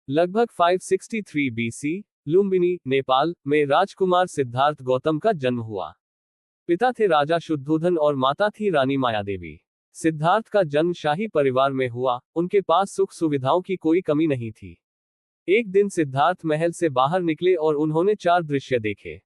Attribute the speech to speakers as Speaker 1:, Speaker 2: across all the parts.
Speaker 1: लगभग 563 बीसी, लुम्बिनी, नेपाल में राजकुमार सिद्धार्थ गौतम का जन्म हुआ। पिता थे राजा शुद्धोधन और माता थी रानी मायादेवी। सिद्धार्थ का जन्म शाही परिवार में हुआ, उनके पास सुख सुविधाओं की कोई कमी नहीं थी। एक दिन सिद्धार्थ महल से बाहर निकले और उन्होंने 4 दृश्य देखे।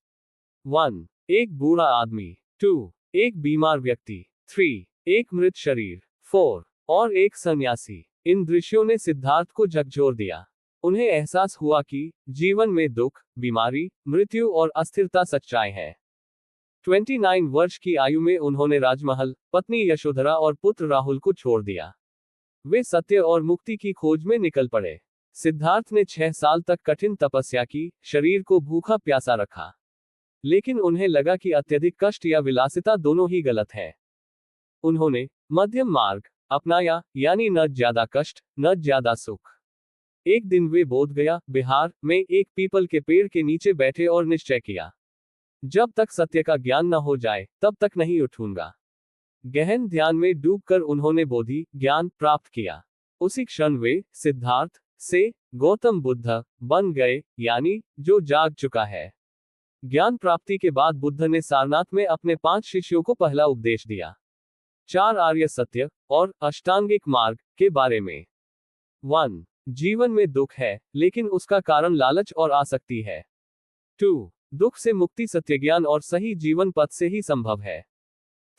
Speaker 1: 1. एक बूढ़ा आदमी। 2. एक बीमार व्यक्ति। 3. एक मृत शरीर। 4. और एक सन्यासी। इन दृश्यों ने सिद्धार्थ को झकझोर दिया। उन्हें एहसास हुआ कि जीवन में दुख, बीमारी, मृत्यु और अस्थिरता सच्चाई है। 29 वर्ष की आयु में उन्होंने राजमहल, पत्नी यशोधरा और पुत्र राहुल को छोड़ दिया। वे सत्य और मुक्ति की खोज में निकल पड़े। सिद्धार्थ ने 6 साल तक कठिन तपस्या की, शरीर को भूखा प्यासा रखा। लेकिन उन्हें लगा कि अत्यधिक कष्ट या विलासिता दोनों ही गलत है। उन्होंने मध्यम मार्ग अपनाया, यानी न ज्यादा कष्ट, न ज्यादा सुख। एक दिन वे बोधगया, बिहार में एक पीपल के पेड़ के नीचे बैठे और निश्चय किया, जब तक सत्य का ज्ञान न हो जाए, तब तक नहीं उठूंगा। गहन ध्यान में डूबकर उन्होंने बोधि ज्ञान प्राप्त किया। उसी क्षण वे सिद्धार्थ से गौतम बुद्ध बन गए, यानी जो जाग चुका है। ज्ञान प्राप्ति के बाद बुद्ध ने सारनाथ में अपने 5 शिष्यों को पहला उपदेश दिया। 4 आर्य सत्य और अष्टांगिक मार्ग के बारे में। 1. जीवन में दुख है, लेकिन उसका कारण लालच और आसक्ति है। 2. दुख से मुक्ति सत्यज्ञान और सही जीवन पथ से ही संभव है।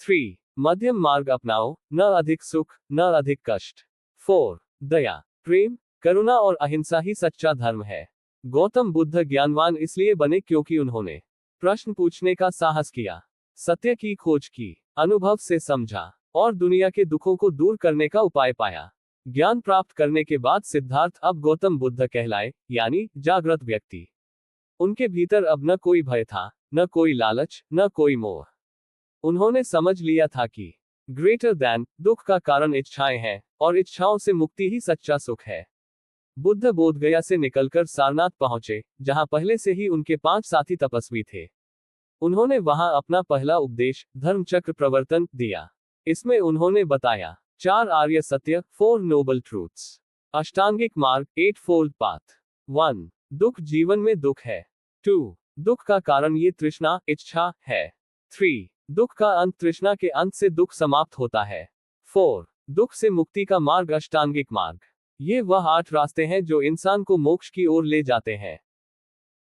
Speaker 1: 3. मध्यम मार्ग अपनाओ, न अधिक सुख, न अधिक कष्ट। 4. दया, प्रेम, करुणा और अहिंसा ही सच्चा धर्म है। गौतम बुद्ध ज्ञानवान इसलिए बने क्योंकि उन्होंने प्रश्न पूछने का साहस किया, सत्य की खोज की, अनुभव से समझा और दुनिया के दुखों को दूर करने का उपाय पाया। ज्ञान प्राप्त करने के बाद सिद्धार्थ अब गौतम बुद्ध कहलाए, यानी जागृत व्यक्ति। उनके भीतर अब न कोई भय था, न कोई लालच, न कोई मोह। उन्होंने समझ लिया था कि ग्रेटर दैन दुख का कारण इच्छाएं हैं, और इच्छाओं से मुक्ति ही सच्चा सुख है। बुद्ध बोधगया से निकलकर सारनाथ पहुंचे, जहां पहले से ही उनके 5 साथी तपस्वी थे। उन्होंने वहां अपना पहला उपदेश, धर्मचक्र प्रवर्तन, दिया। इसमें उन्होंने बताया 4 आर्य सत्य, 4 नोबल ट्रूथ्स, अष्टांगिक मार्ग, 8 फोल्ड पाथ। 1. दुख जीवन में दुख है। 2. दुख का कारण ये तृष्णा, इच्छा है। 3. दुख का अंत तृष्णा के अंत से दुख समाप्त होता है। 4. दुख से मुक्ति का मार्ग अष्टांगिक मार्ग। ये वह 8 रास्ते हैं जो इंसान को मोक्ष की ओर ले जाते हैं।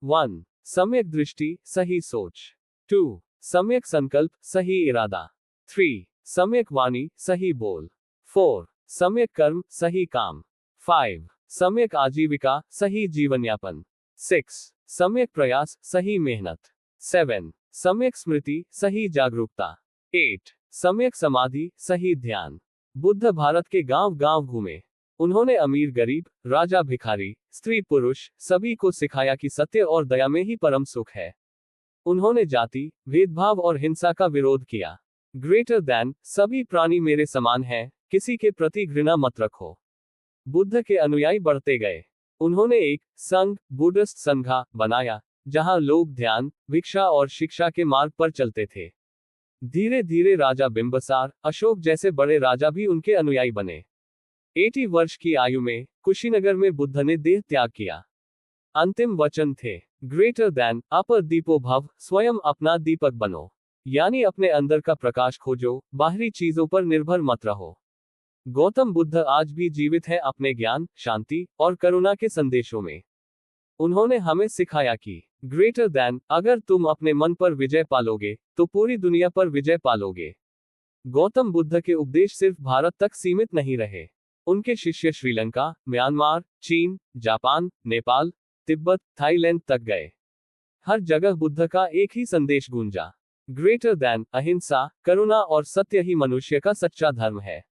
Speaker 1: 1. सम्यक दृष्टि, सही सोच। 2. सम्यक संकल्प, सही इरादा। 3. सम्यक वाणी, सही बोल। 4. सम्यक कर्म, सही काम। 5. सम्यक आजीविका, सही जीवन यापन। 6. सम्यक प्रयास, सही मेहनत। 7. सम्यक स्मृति, सही जागरूकता। 8. सम्यक समाधि, सही ध्यान। बुद्ध भारत के गांव-गांव घूमे। उन्होंने अमीर गरीब, राजा भिखारी, स्त्री पुरुष सभी को सिखाया कि सत्य और दया में ही परम सुख है। उन्होंने जाति, भेदभाव और हिंसा का विरोध किया। ग्रेटर दैन सभी प्राणी मेरे समान हैं, किसी के प्रति घृणा मत रखो। बुद्ध के अनुयायी बढ़ते गए। उन्होंने एक संघ, बुद्धिस्ट संघा, बनाया, जहां लोग ध्यान, भिक्षा और शिक्षा के मार्ग पर चलते थे। धीरे धीरे राजा बिंबसार, अशोक जैसे बड़े राजा भी उनके अनुयायी बने। 80 वर्ष की आयु में कुशीनगर में बुद्ध ने देह त्याग किया। अंतिम वचन थे, ग्रेटर दैन अपर दीपो भव, स्वयं अपना दीपक बनो। यानी अपने अंदर का प्रकाश खोजो, बाहरी चीजों पर निर्भर मत रहो। गौतम बुद्ध आज भी जीवित हैं अपने ज्ञान, शांति और करुणा के संदेशों में। उन्होंने हमें सिखाया कि ग्रेटर दैन अगर तुम अपने मन पर विजय पालोगे, तो पूरी दुनिया पर विजय पालोगे। गौतम बुद्ध के उपदेश सिर्फ भारत तक सीमित नहीं रहे। उनके शिष्य श्रीलंका, म्यांमार, चीन, जापान, नेपाल, तिब्बत, थाईलैंड तक गए। हर जगह बुद्ध का एक ही संदेश गूंजा, ग्रेटर दैन अहिंसा, करुणा और सत्य ही मनुष्य का सच्चा धर्म है।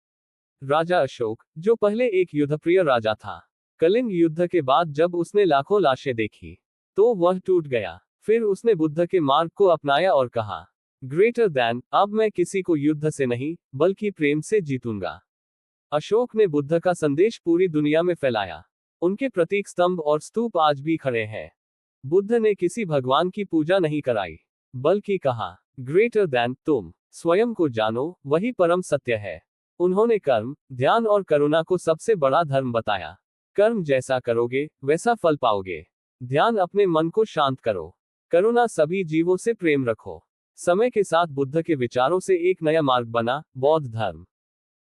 Speaker 1: राजा अशोक, जो पहले एक युद्धप्रिय राजा था, कलिंग युद्ध के बाद जब उसने लाखों लाशें देखी, तो वह टूट गया। फिर उसने बुद्ध के मार्ग को अपनाया और कहा, ग्रेटर दैन अब मैं किसी को युद्ध से नहीं, बल्कि प्रेम से जीतूंगा। अशोक ने बुद्ध का संदेश पूरी दुनिया में फैलाया। उनके प्रतीक स्तंभ और स्तूप आज भी खड़े हैं। बुद्ध ने किसी भगवान की पूजा नहीं कराई, बल्कि कहा, ग्रेटर दैन तुम स्वयं को जानो, वही परम सत्य है। उन्होंने कर्म, ध्यान और करुणा को सबसे बड़ा धर्म बताया। कर्म जैसा करोगे वैसा फल पाओगे। ध्यान अपने मन को शांत करो। करुणा सभी जीवों से प्रेम रखो। समय के साथ बुद्ध के विचारों से एक नया मार्ग बना, बौद्ध धर्म।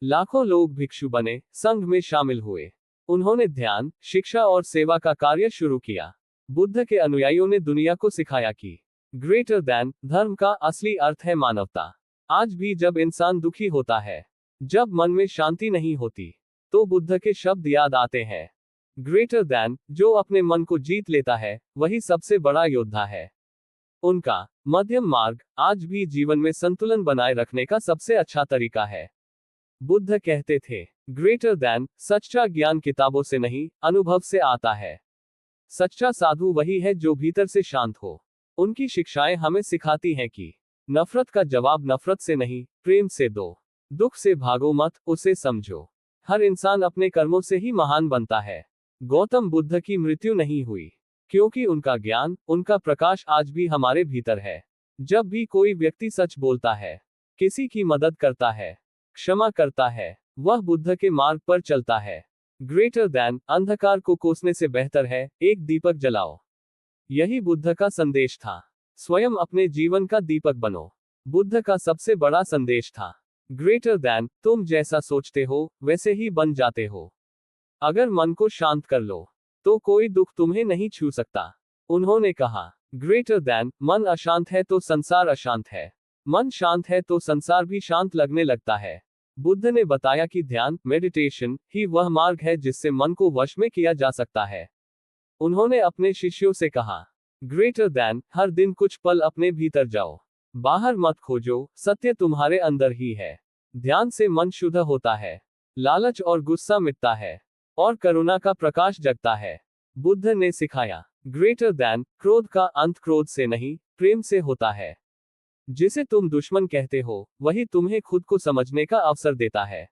Speaker 1: लाखों लोग भिक्षु बने, संघ में शामिल हुए। उन्होंने ध्यान, शिक्षा और सेवा का कार्य शुरू किया। बुद्ध के अनुयायियों ने दुनिया को सिखाया कि ग्रेटर दैन धर्म का असली अर्थ है मानवता। आज भी जब इंसान दुखी होता है, जब मन में शांति नहीं होती, तो बुद्ध के शब्द याद आते हैं। ग्रेटर दैन, जो अपने मन को जीत लेता है, वही सबसे बड़ा योद्धा है। उनका मध्यम मार्ग आज भी जीवन में संतुलन बनाए रखने का सबसे अच्छा तरीका है। बुद्ध कहते थे, ग्रेटर दैन, सच्चा ज्ञान किताबों से नहीं, अनुभव से आता है। सच्चा साधु वही है जो भीतर से शांत हो। उनकी शिक्षाएं हमें सिखाती हैं कि नफरत का जवाब नफरत से नहीं, प्रेम से दो। दुख से भागो मत, उसे समझो। हर इंसान अपने कर्मों से ही महान बनता है। गौतम बुद्ध की मृत्यु नहीं हुई, क्योंकि उनका ज्ञान, उनका प्रकाश आज भी हमारे भीतर है। जब भी कोई व्यक्ति सच बोलता है, किसी की मदद करता है, क्षमा करता है, वह बुद्ध के मार्ग पर चलता है। ग्रेटर दैन, अंधकार को कोसने से बेहतर है एक दीपक जलाओ। यही बुद्ध का संदेश था। स्वयं अपने जीवन का दीपक बनो। बुद्ध का सबसे बड़ा संदेश था, ग्रेटर दैन, तुम जैसा सोचते हो वैसे ही बन जाते हो। अगर मन को शांत कर लो, तो कोई दुख तुम्हें नहीं छू सकता। उन्होंने कहा, ग्रेटर दैन, मन अशांत है तो संसार अशांत है। मन शांत है तो संसार भी शांत लगने लगता है। बुद्ध ने बताया कि ध्यान, मेडिटेशन ही वह मार्ग है जिससे मन को वश में किया जा सकता है। उन्होंने अपने शिष्यों से कहा, ग्रेटर दैन, हर दिन कुछ पल अपने भीतर जाओ। बाहर मत खोजो, सत्य तुम्हारे अंदर ही है। ध्यान से मन शुद्ध होता है, लालच और गुस्सा मिटता है, और करुणा का प्रकाश जगता है। बुद्ध ने सिखाया, ग्रेटर दैन, क्रोध का अंत क्रोध से नहीं, प्रेम से होता है। जिसे तुम दुश्मन कहते हो, वही तुम्हें खुद को समझने का अवसर देता है।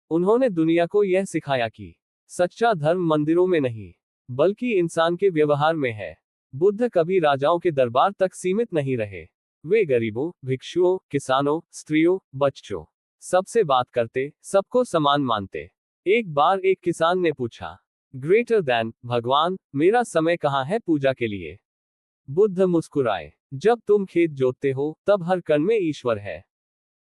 Speaker 1: उन्होंने दुनिया को यह सिखाया कि सच्चा धर्म मंदिरों में नहीं, बल्कि इंसान के व्यवहार में है। बुद्ध कभी राजाओं के दरबार तक सीमित नहीं रहे। वे गरीबों, भिक्षुओं, किसानों, स्त्रियों, बच्चों, सबसे बात करते, सबको समान मानते। एक बार एक किसान ने पूछा, ग्रेटर दैन, भगवान, मेरा समय कहाँ है पूजा के लिए? बुद्ध मुस्कुराए, जब तुम खेत जोतते हो, तब हर कण में ईश्वर है।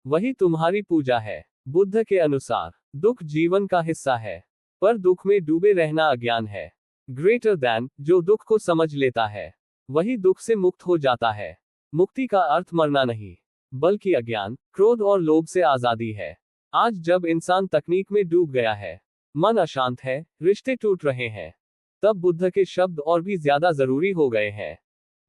Speaker 1: वही तुम्हारी पूजा है। बुद्ध के अनुसार, दुख जीवन का हिस्सा है, पर दुख में डूबे रहना अज्ञान है। ग्रेटर दैन, जो दुख को समझ लेता है, वही दुख से मुक्त हो जाता है। मुक्ति का अर्थ मरना नहीं, बल्कि अज्ञान, क्रोध और लोभ से आजादी है। आज जब इंसान तकनीक में डूब गया है, मन अशांत है, रिश्ते टूट रहे हैं, तब बुद्ध के शब्द और भी ज्यादा जरूरी हो गए हैं।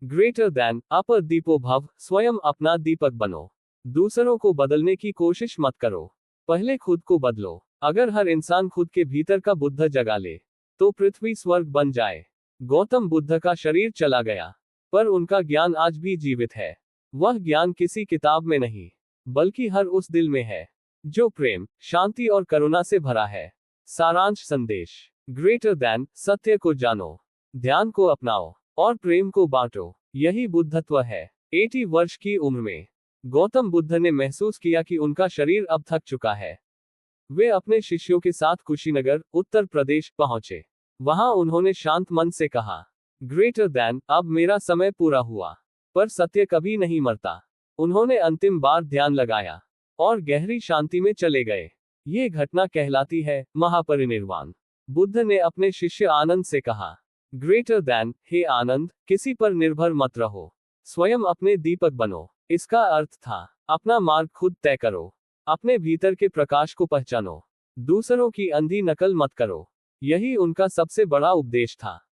Speaker 1: ग्रेटर दैन, अपर दीपो भव, स्वयं अपना दीपक बनो। दूसरों को बदलने की कोशिश मत करो, पहले खुद को बदलो। अगर हर इंसान खुद के भीतर का बुद्ध जगा ले, तो पृथ्वी स्वर्ग बन जाए। गौतम बुद्ध का शरीर चला गया, पर उनका ज्ञान आज भी जीवित है। वह ज्ञान किसी किताब में नहीं, बल्कि हर उस दिल में है, जो प्रेम, शांति और करुणा से भरा है। सारांश संदेश, ग्रेटर दैन, सत्य को जानो, ध्यान को अपनाओ, और प्रेम को बांटो। यही बुद्धत्व है। 80 वर्ष की उम्र में गौतम बुद्ध ने महसूस किया कि उनका शरीर अब थक चुका है। वे अपने शिष्यों के साथ कुशीनगर, उत्तर प्रदेश पहुंचे। वहां उन्होंने शांत मन से कहा, ग्रेटर दैन, अब मेरा समय पूरा हुआ। पर सत्य कभी नहीं मरता। उन्होंने अंतिम बार ध्यान लगाया और गहरी शांति में चले गए। ये घटना कहलाती है महापरिनिर्वाण। बुद्ध ने अपने शिष्य आनंद से कहा, ग्रेटर दैन, हे आनंद, किसी पर निर्भर मत रहो, स्वयं अपने दीपक बनो। इसका अर्थ था, अपना मार्ग खुद तय करो, अपने भीतर के प्रकाश को पहचानो, दूसरों की अंधी नकल मत करो। यही उनका सबसे बड़ा उपदेश था।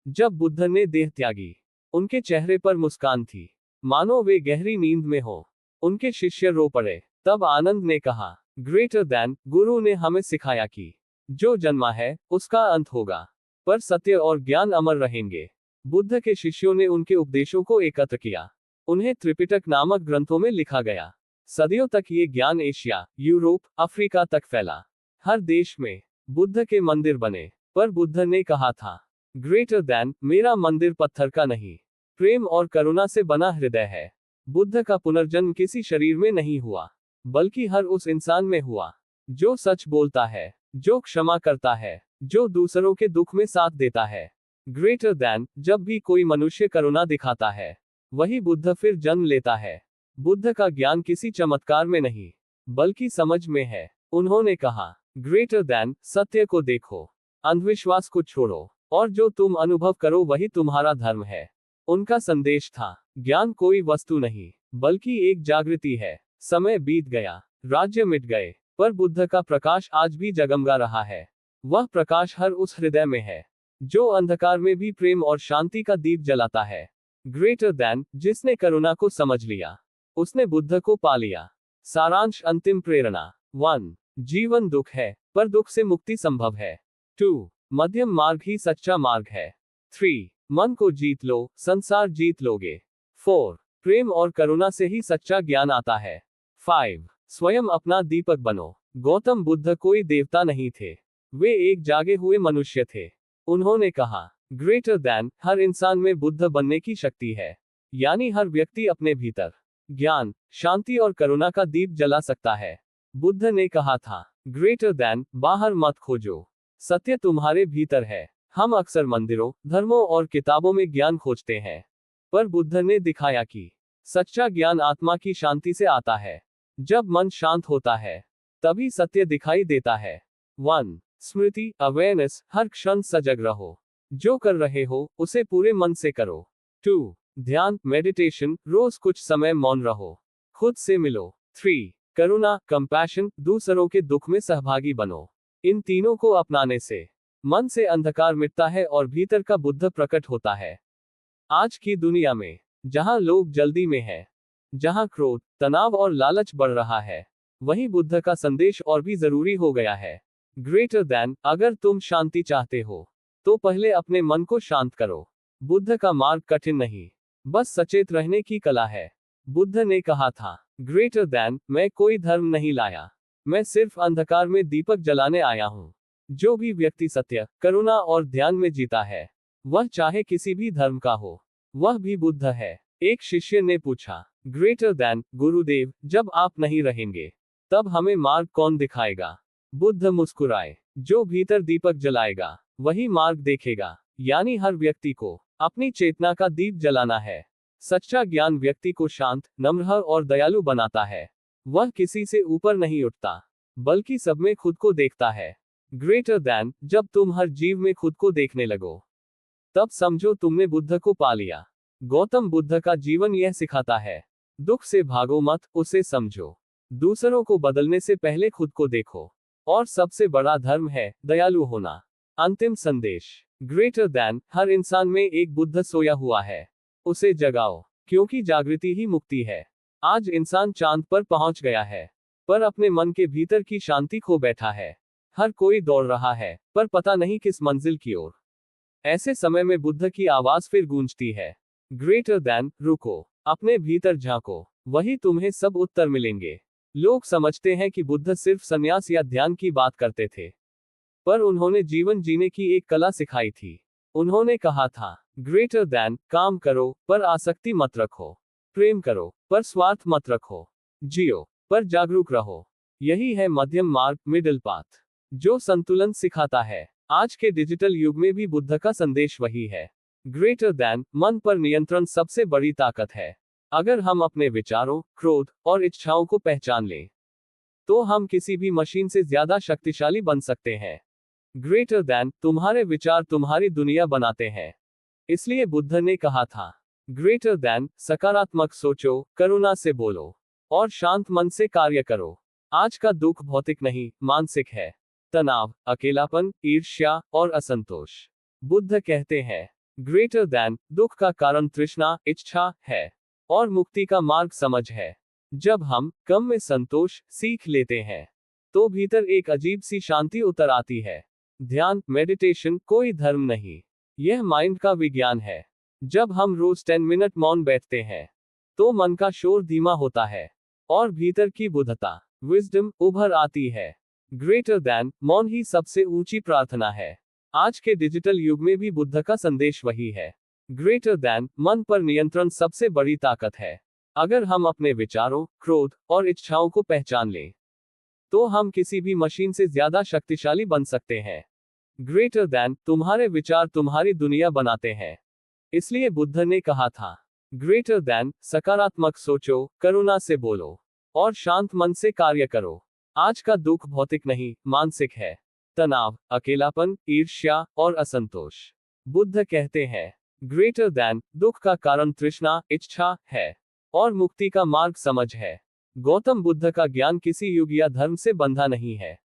Speaker 1: जब बुद्ध ने देह त्यागी, उनके चेहरे पर मुस्कान थी, मानो वे गहरी नींद में हो। उनके शिष्य रो पड़े। तब आनंद ने कहा, ग्रेटर दैन, गुरु ने हमें सिखाया कि जो जन्मा है उसका अंत होगा, पर सत्य और ज्ञान अमर रहेंगे। बुद्ध के शिष्यों ने उनके उपदेशों को एकत्र किया। उन्हें त्रिपिटक नामक ग्रंथों में लिखा गया। सदियों तक ये ज्ञान एशिया, यूरोप, अफ्रीका तक फैला। हर देश में बुद्ध के मंदिर बने। पर बुद्ध ने कहा था, ग्रेटर दैन, मेरा मंदिर पत्थर का नहीं, प्रेम और करुणा से बना हृदय है। बुद्ध का पुनर्जन्म किसी शरीर में नहीं हुआ, बल्कि हर उस इंसान में हुआ जो सच बोलता है, जो क्षमा करता है, जो दूसरों के दुख में साथ देता है। ग्रेटर दैन, जब भी कोई मनुष्य करुणा दिखाता है, वही बुद्ध फिर जन्म लेता है। बुद्ध का ज्ञान किसी चमत्कार में नहीं, बल्कि समझ में है। उन्होंने कहा, ग्रेटर दैन, सत्य को देखो, अंधविश्वास को छोड़ो, और जो तुम अनुभव करो वही तुम्हारा धर्म है। उनका संदेश था, ज्ञान कोई वस्तु नहीं, बल्कि एक जागृति है। समय बीत गया, राज्य मिट गए, पर बुद्ध का प्रकाश आज भी जगमगा रहा है। वह प्रकाश हर उस हृदय में है, जो अंधकार में भी प्रेम और शांति का दीप जलाता है। ग्रेटर दैन, जिसने करुणा को समझ लिया, उसने बुद्ध को पा लिया। सारांश, अंतिम प्रेरणा। 1. जीवन दुख है, पर दुख से मुक्ति संभव है। 2. मध्यम मार्ग ही सच्चा मार्ग है। 3. मन को जीत लो, संसार जीत लोगे। 4. प्रेम और करुणा से ही सच्चा ज्ञान आता है। 5. स्वयं अपना दीपक बनो। गौतम बुद्ध कोई देवता नहीं थे, वे एक जागे हुए मनुष्य थे। उन्होंने कहा, ग्रेटर दैन, हर इंसान में बुद्ध बनने की शक्ति है, यानी हर व्यक्ति अपने भीतर ज्ञान, शांति और करुणा का दीप जला सकता है। बुद्ध ने कहा था, ग्रेटर दैन, बाहर मत खोजो, सत्य तुम्हारे भीतर है। हम अक्सर मंदिरों, धर्मों और किताबों में ज्ञान खोजते हैं, पर बुद्ध ने दिखाया कि सच्चा ज्ञान आत्मा की शांति से आता है। जब मन शांत होता है, तभी सत्य दिखाई देता है। 1. स्मृति, अवेयरनेस, हर क्षण सजग रहो। जो कर रहे हो, उसे पूरे मन से करो। 2. ध्यान, मेडिटेशन, रोज कुछ समय मौन रहो, खुद से मिलो। 3. करुणा, कंपैशन, दूसरों के दुख में सहभागी बनो। इन तीनों को अपनाने से मन से अंधकार मिटता है और भीतर का बुद्ध प्रकट होता है। आज की दुनिया में, जहां लोग जल्दी में हैं, जहां क्रोध, तनाव और लालच बढ़ रहा है, वहीं बुद्ध का संदेश और भी जरूरी हो गया है। ग्रेटर दैन, अगर तुम शांति चाहते हो, तो पहले अपने मन को शांत करो। बुद्ध का मार्ग कठिन नहीं, बस सचेत रहने की कला है। बुद्ध ने कहा था, ग्रेटर दैन, मैं कोई धर्म नहीं लाया, मैं सिर्फ अंधकार में दीपक जलाने आया हूँ। जो भी व्यक्ति सत्य, करुणा और ध्यान में जीता है, वह चाहे किसी भी धर्म का हो, वह भी बुद्ध है। एक शिष्य ने पूछा, ग्रेटर दैन, गुरुदेव, जब आप नहीं रहेंगे, तब हमें मार्ग कौन दिखाएगा? बुद्ध मुस्कुराए, जो भीतर दीपक जलाएगा, वही मार्ग देखेगा। यानी हर व्यक्ति को अपनी चेतना का दीप जलाना है। सच्चा ज्ञान व्यक्ति को शांत, नम्र और दयालु बनाता है। वह किसी से ऊपर नहीं उठता, बल्कि सब में खुद को देखता है। ग्रेटर दैन, जब तुम हर जीव में खुद को देखने लगो, तब समझो तुमने बुद्ध को पा लिया। गौतम बुद्ध का जीवन यह सिखाता है, दुख से भागो मत, उसे समझो। दूसरों को बदलने से पहले खुद को देखो। और सबसे बड़ा धर्म है दयालु होना। अंतिम संदेश, ग्रेटर दैन, हर इंसान में एक बुद्ध सोया हुआ है, उसे जगाओ, क्योंकि जागृति ही मुक्ति है। आज इंसान चांद पर पहुंच गया है, पर अपने मन के भीतर की शांति खो बैठा है। हर कोई दौड़ रहा है, पर पता नहीं किस मंजिल की ओर। ऐसे समय में बुद्ध की आवाज फिर गूंजती है, ग्रेटर दैन, रुको, अपने भीतर झांको, वही तुम्हें सब उत्तर मिलेंगे। लोग समझते हैं कि बुद्ध सिर्फ संन्यास या ध्यान की बात करते थे, पर उन्होंने जीवन जीने की एक कला सिखाई थी। उन्होंने कहा था, ग्रेटर दैन, काम करो, पर आसक्ति मत रखो। प्रेम करो, पर स्वार्थ मत रखो। जियो, पर जागरूक रहो। यही है मध्यम मार्ग, मिडिल पाथ, जो संतुलन सिखाता है। आज के डिजिटल युग में भी बुद्ध का संदेश वही है। ग्रेटर दैन, मन पर नियंत्रण सबसे बड़ी ताकत है। अगर हम अपने विचारों, क्रोध और इच्छाओं को पहचान लें, तो हम किसी भी मशीन से ज्यादा शक्तिशाली बन सकते हैं। ग्रेटर दैन, तुम्हारे विचार तुम्हारी दुनिया बनाते हैं। इसलिए बुद्ध ने कहा था, ग्रेटर दैन, सकारात्मक सोचो, करुणा से बोलो, और शांत मन से कार्य करो। आज का दुख भौतिक नहीं, मानसिक है। तनाव, अकेलापन, ईर्ष्या और असंतोष। बुद्ध कहते हैं, ग्रेटर दैन, दुख का कारण तृष्णा, इच्छा है, और मुक्ति का मार्ग समझ है। जब हम कम में संतोष सीख लेते हैं, तो भीतर एक अजीब सी शांति उतर आती है। ध्यान, मेडिटेशन कोई धर्म नहीं, यह माइंड का विज्ञान है। जब हम रोज 10 मिनट मौन बैठते हैं, तो मन का शोर धीमा होता है, और भीतर की बुद्धता, विजडम, उभर आती है। ग्रेटर दैन, मौन ही सबसे ऊंची प्रार्थना है। आज के डिजिटल युग में भी बुद्ध का संदेश वही है। ग्रेटर दैन, मन पर नियंत्रण सबसे बड़ी ताकत है। अगर हम अपने विचारों, क्रोध और इच्छाओं को पहचान लें, तो हम किसी भी मशीन से ज्यादा शक्तिशाली बन सकते हैं। ग्रेटर दैन, तुम्हारे विचार तुम्हारी दुनिया बनाते हैं। इसलिए बुद्ध ने कहा था, ग्रेटर दैन, सकारात्मक सोचो, करुणा से बोलो और शांत मन से कार्य करो। आज का दुख भौतिक नहीं, मानसिक है। तनाव, अकेलापन, ईर्ष्या और असंतोष। बुद्ध कहते हैं, ग्रेटर दैन, दुख का कारण तृष्णा, इच्छा है और मुक्ति का मार्ग समझ है। गौतम बुद्ध का ज्ञान किसी युग या धर्म से बंधा नहीं है,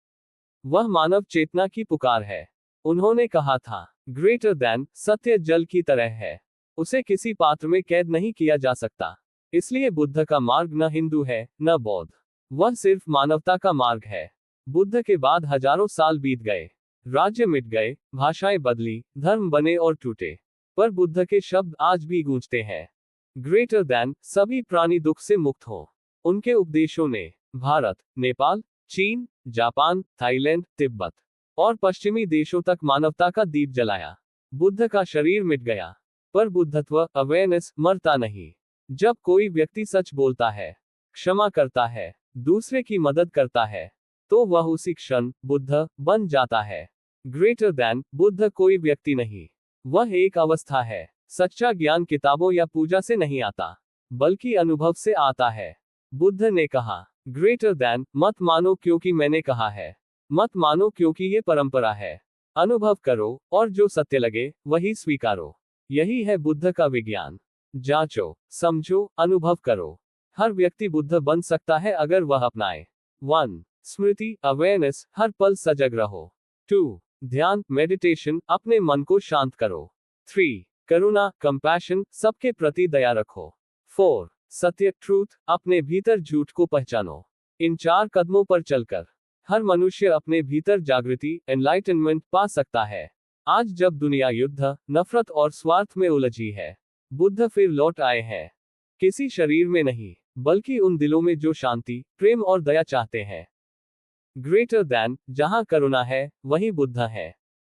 Speaker 1: वह मानव चेतना की पुकार है। उन्होंने कहा था, ग्रेटर दैन, सत्य जल की तरह है, उसे किसी पात्र में कैद नहीं किया जा सकता। इसलिए बुद्ध का मार्ग न हिंदू है न बौद्ध, वह सिर्फ मानवता का मार्ग है। बुद्ध के बाद हजारों साल बीत गए, राज्य मिट गए, भाषाएं बदली, धर्म बने और टूटे, पर बुद्ध के शब्द आज भी गूंजते हैं। ग्रेटर दैन, सभी प्राणी दुख से मुक्त हो। उनके उपदेशों ने भारत, नेपाल, चीन, जापान, थाईलैंड, तिब्बत और पश्चिमी देशों तक मानवता का दीप जलाया। बुद्ध का शरीर मिट गया, पर बुद्धत्व, अवेयरनेस, मरता नहीं। जब कोई व्यक्ति सच बोलता है, क्षमा करता है, दूसरे की मदद करता है, तो वह उसी क्षण बुद्ध बन जाता है। ग्रेटर दैन, बुद्ध कोई व्यक्ति नहीं, वह एक अवस्था है। सच्चा ज्ञान किताबों या पूजा से नहीं आता, बल्कि अनुभव से आता है। बुद्ध ने कहा, ग्रेटर दैन, मत मानो क्योंकि मैंने कहा है, मत मानो क्योंकि ये परंपरा है। अनुभव करो और जो सत्य लगे वही स्वीकारो। यही है बुद्ध का विज्ञान। जांचो, समझो, अनुभव करो। हर व्यक्ति बुद्ध बन सकता है अगर वह अपनाए। 1. स्मृति, अवेयरनेस, हर पल सजग रहो। 2. ध्यान, मेडिटेशन, अपने मन को शांत करो। 3. करुणा, कंपैशन, सबके प्रति दया रखो। 4. सत्य, ट्रूथ, अपने भीतर झूठ को पहचानो। इन 4 कदमों पर चलकर हर मनुष्य अपने भीतर जागृति, एनलाइटनमेंट पा सकता है। आज जब दुनिया युद्ध, नफरत और स्वार्थ में उलझी है, बुद्ध फिर लौट आए हैं। किसी शरीर में नहीं, बल्कि उन दिलों में जो शांति, प्रेम और दया चाहते हैं। ग्रेटर दैन, जहां करुणा है वहीं बुद्ध है।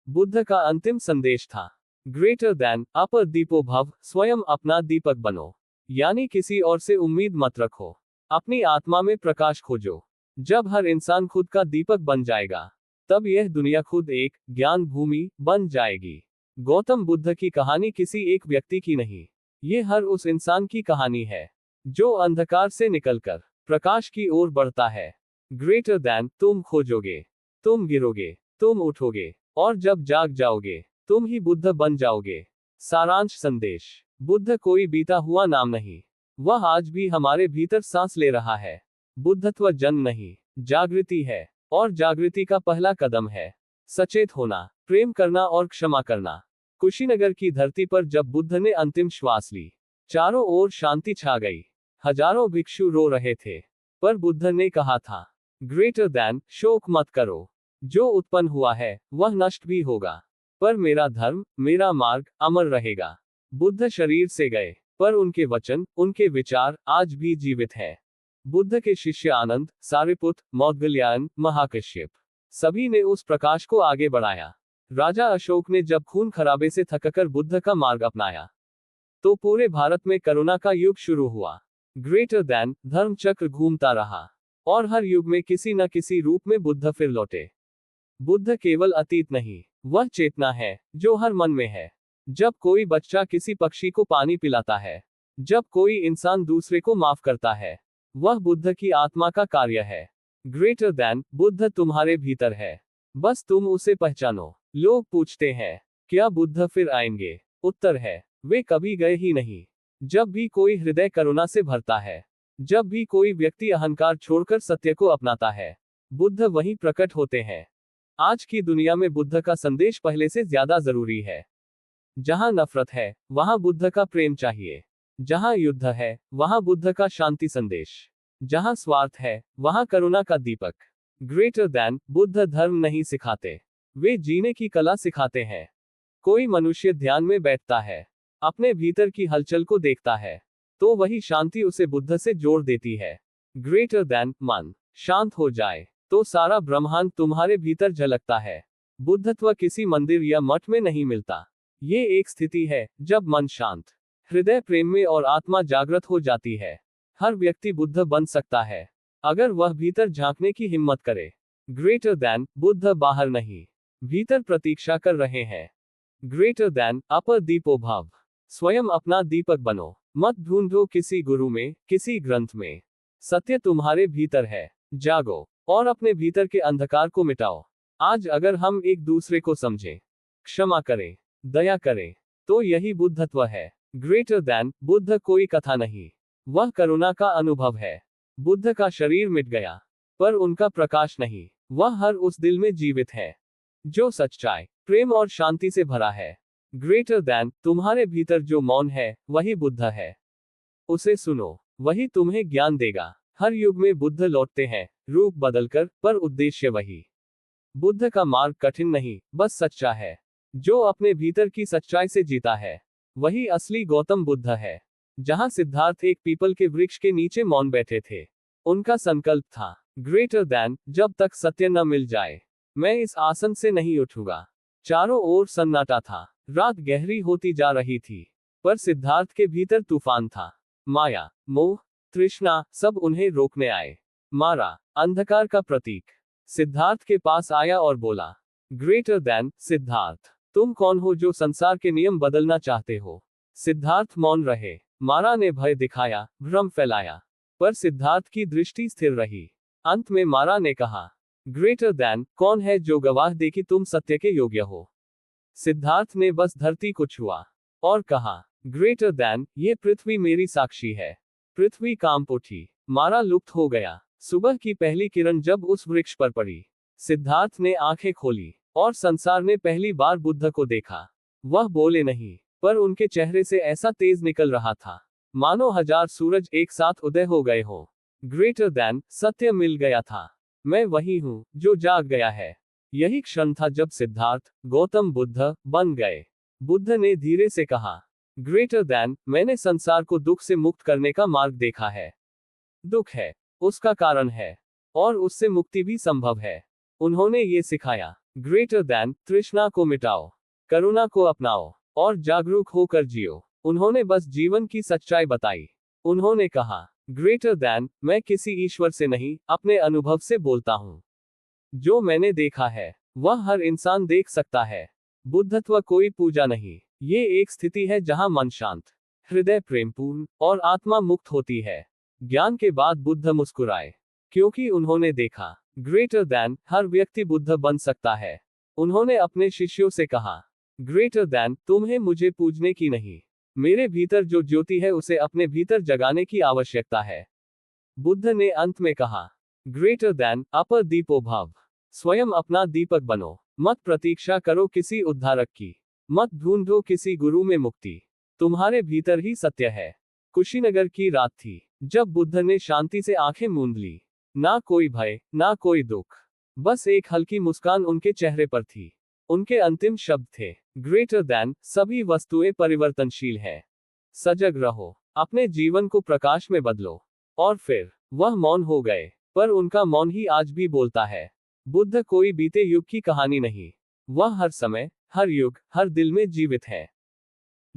Speaker 1: बुद्ध का अंतिम संदेश था, ग्रेटर दैन, अपर दीपो भव, स्वयं अपना दीपक बनो। यानी किसी और से उम्मीद मत रखो, अपनी आत्मा में प्रकाश खोजो। जब हर इंसान खुद का दीपक बन जाएगा, तब यह दुनिया खुद एक ज्ञान भूमि बन जाएगी। गौतम बुद्ध की कहानी किसी एक व्यक्ति की नहीं, ये हर उस इंसान की कहानी है जो अंधकार से निकलकर प्रकाश की ओर बढ़ता है। ग्रेटर दैन, तुम खोजोगे, तुम गिरोगे, तुम उठोगे और जब जाग जाओगे तुम ही बुद्ध बन जाओगे। सारांश संदेश, बुद्ध कोई बीता हुआ नाम नहीं, वह आज भी हमारे भीतर सांस ले रहा है। बुद्धत्व जन्म नहीं, जागृति है, और जागृति का पहला कदम है सचेत होना, प्रेम करना और क्षमा करना। कुशीनगर की धरती पर जब बुद्ध ने अंतिम श्वास ली, चारों ओर शांति छा गई। हजारों भिक्षु रो रहे थे, पर बुद्ध ने कहा था, ग्रेटर दैन, शोक मत करो, जो उत्पन्न हुआ है वह नष्ट भी होगा, पर मेरा धर्म, मेरा मार्ग अमर रहेगा। बुद्ध शरीर से गए, पर उनके वचन, उनके विचार आज भी जीवित है। बुद्ध के शिष्य आनंद, सारिपुत्र, मौदगल्यायन, महाकश्यप, सभी ने उस प्रकाश को आगे बढ़ाया। राजा अशोक ने जब खून खराबे से थककर बुद्ध का मार्ग अपनाया, तो पूरे भारत में करुणा का युग शुरू हुआ। ग्रेटर दैन, धर्म चक्र घूमता रहा, और हर युग में किसी न किसी रूप में बुद्ध फिर लौटे। बुद्ध केवल अतीत नहीं, वह चेतना है जो हर मन में है। जब कोई बच्चा किसी पक्षी को पानी पिलाता है, जब कोई इंसान दूसरे को माफ करता है, वह बुद्ध की आत्मा का कार्य है। ग्रेटर दैन, बुद्ध तुम्हारे भीतर है, बस तुम उसे पहचानो। लोग पूछते हैं, क्या बुद्ध फिर आएंगे? उत्तर है, वे कभी गए ही नहीं। जब भी कोई हृदय करुणा से भरता है, जब भी कोई व्यक्ति अहंकार छोड़कर सत्य को अपनाता है, बुद्ध वहीं प्रकट होते हैं। आज की दुनिया में बुद्ध का संदेश पहले से ज्यादा जरूरी है। जहां नफरत है, वहां बुद्ध का प्रेम चाहिए। जहां युद्ध है, वहां बुद्ध का शांति संदेश। जहां स्वार्थ है, वहां करुणा का दीपक। ग्रेटर दैन, बुद्ध धर्म नहीं सिखाते, वे जीने की कला सिखाते हैं। कोई मनुष्य ध्यान में बैठता है, अपने भीतर की हलचल को देखता है, तो वही शांति उसे बुद्ध से जोड़ देती है। ग्रेटर दैन, मन शांत हो जाए तो सारा ब्रह्मांड तुम्हारे भीतर झलकता है। बुद्धत्व किसी मंदिर या मठ में नहीं मिलता, ये एक स्थिति है जब मन शांत, हृदय प्रेम में और आत्मा जागृत हो जाती है। हर व्यक्ति बुद्ध बन सकता है, अगर वह भीतर झांकने की हिम्मत करे। ग्रेटर दैन, बुद्ध बाहर नहीं, भीतर प्रतीक्षा कर रहे हैं। ग्रेटर दैन अपर दीपोभाव। स्वयं अपना दीपक बनो। मत ढूंढो किसी गुरु में, किसी ग्रंथ में। सत्य तुम्हारे भीतर है। जागो और अपने भीतर के अंधकार को मिटाओ। आज अगर हम एक दूसरे को समझें, क्षमा करें, दया करें, तो यही बुद्धत्व है। ग्रेटर दैन बुद्ध कोई कथा नहीं, वह करुणा का अनुभव है। बुद्ध का शरीर मिट गया, पर उनका प्रकाश नहीं। वह हर उस दिल में जीवित है जो सच्चाई, प्रेम और शांति से भरा है। ग्रेटर दैन तुम्हारे भीतर जो मौन है, वही बुद्ध है। उसे सुनो, वही तुम्हें ज्ञान देगा। हर युग में बुद्ध लौटते हैं, रूप बदलकर, पर उद्देश्य वही। बुद्ध का मार्ग कठिन नहीं, बस सच्चा है। जो अपने भीतर की सच्चाई से जीता है, वही असली गौतम बुद्ध है। जहां सिद्धार्थ एक पीपल के वृक्ष के नीचे मौन बैठे थे, उनका संकल्प था, ग्रेटर दैन जब तक सत्य न मिल जाए, मैं इस आसन से नहीं उठूंगा। चारों ओर सन्नाटा था, रात गहरी होती जा रही थी, पर सिद्धार्थ के भीतर तूफान था। माया, मोह, तृष्णा, सब उन्हें रोकने आए। मारा, अंधकार का प्रतीक, सिद्धार्थ के पास आया और बोला, ग्रेटर दैन सिद्धार्थ, तुम कौन हो जो संसार के नियम बदलना चाहते हो? सिद्धार्थ मौन रहे। मारा ने भय दिखाया, भ्रम फैलाया, पर सिद्धार्थ की दृष्टि स्थिर रही। अंत में मारा ने कहा, ग्रेटर दैन कौन है जो गवाह दे कि तुम सत्य के योग्य हो? सिद्धार्थ ने बस धरती को छुआ और कहा, ग्रेटर दैन ये पृथ्वी मेरी साक्षी है। पृथ्वी कांप उठी। मारा लुप्त हो गया। सुबह की पहली किरण जब उस वृक्ष पर पड़ी, सिद्धार्थ ने आंखें खोली और संसार ने पहली बार बुद्ध को देखा। वह बोले नहीं, पर उनके चेहरे से ऐसा तेज निकल रहा था, मानो 1000 सूरज एक साथ उदय हो गए हो। ग्रेटर दैन सत्य मिल गया था। मैं वही हूं जो जाग गया है। यही क्षण था जब सिद्धार्थ गौतम बुद्ध बन गए। बुद्ध ने धीरे से कहा, ग्रेटर दैन मैंने संसार को दुख से मुक्त करने का मार्ग देखा है। दुख है, उसका कारण है, और उससे मुक्ति भी संभव है। उन्होंने ये सिखाया, ग्रेटर दैन तृष्णा को मिटाओ, करुणा को अपनाओ और जागरूक होकर जियो। उन्होंने बस जीवन की सच्चाई बताई। उन्होंने कहा, ग्रेटर दैन मैं किसी ईश्वर से नहीं, अपने अनुभव से बोलता हूं। जो मैंने देखा है, वह हर इंसान देख सकता है। बुद्धत्व कोई पूजा नहीं, ये एक स्थिति है जहां मन शांत, हृदय प्रेमपूर्ण और आत्मा मुक्त होती है। ज्ञान के बाद बुद्ध मुस्कुराए, क्योंकि उन्होंने देखा, ग्रेटर दैन हर व्यक्ति बुद्ध बन सकता है। उन्होंने अपने शिष्यों से कहा, ग्रेटर दैन तुम्हें मुझे पूजने की नहीं, मेरे भीतर जो ज्योति है उसे अपने भीतर जगाने की आवश्यकता है। बुद्ध ने अंत में कहा, ग्रेटर दैन अपर दीपोभाव। स्वयं अपना दीपक बनो। मत प्रतीक्षा करो किसी उद्धारक की, मत ढूंढो किसी गुरु में मुक्ति, तुम्हारे भीतर ही सत्य है। कुशीनगर की रात थी, जब बुद्ध ने शांति से आंखें मूंद ली। ना कोई भय, ना कोई दुख, बस एक हल्की मुस्कान उनके चेहरे पर थी। उनके अंतिम शब्द थे, ग्रेटर दैन सभी वस्तुएं परिवर्तनशील है। सजग रहो, अपने जीवन को प्रकाश में बदलो। और फिर वह मौन हो गए, पर उनका मौन ही आज भी बोलता है। बुद्ध कोई बीते युग की कहानी नहीं, वह हर समय, हर युग, हर दिल में जीवित है।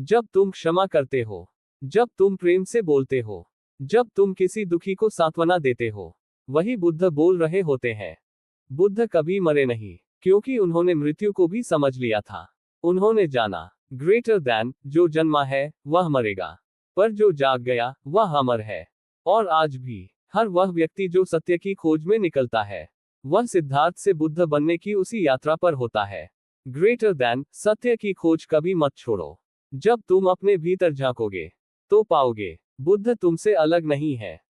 Speaker 1: जब तुम क्षमा करते हो, जब तुम प्रेम से बोलते हो, जब तुम किसी दुखी को सांत्वना देते हो, वही बुद्ध बोल रहे होते हैं। बुद्ध कभी मरे नहीं, क्योंकि उन्होंने मृत्यु को भी समझ लिया था। उन्होंने जाना, ग्रेटर दैन जो जन्मा है वह मरेगा, पर जो जाग गया वह अमर है। और आज भी हर वह व्यक्ति जो सत्य की खोज में निकलता है, वह सिद्धार्थ से बुद्ध बनने की उसी यात्रा पर होता है। ग्रेटर दैन सत्य की खोज कभी मत छोड़ो। जब तुम अपने भीतर झांकोगे, तो पाओगे, बुद्ध तुमसे अलग नहीं है।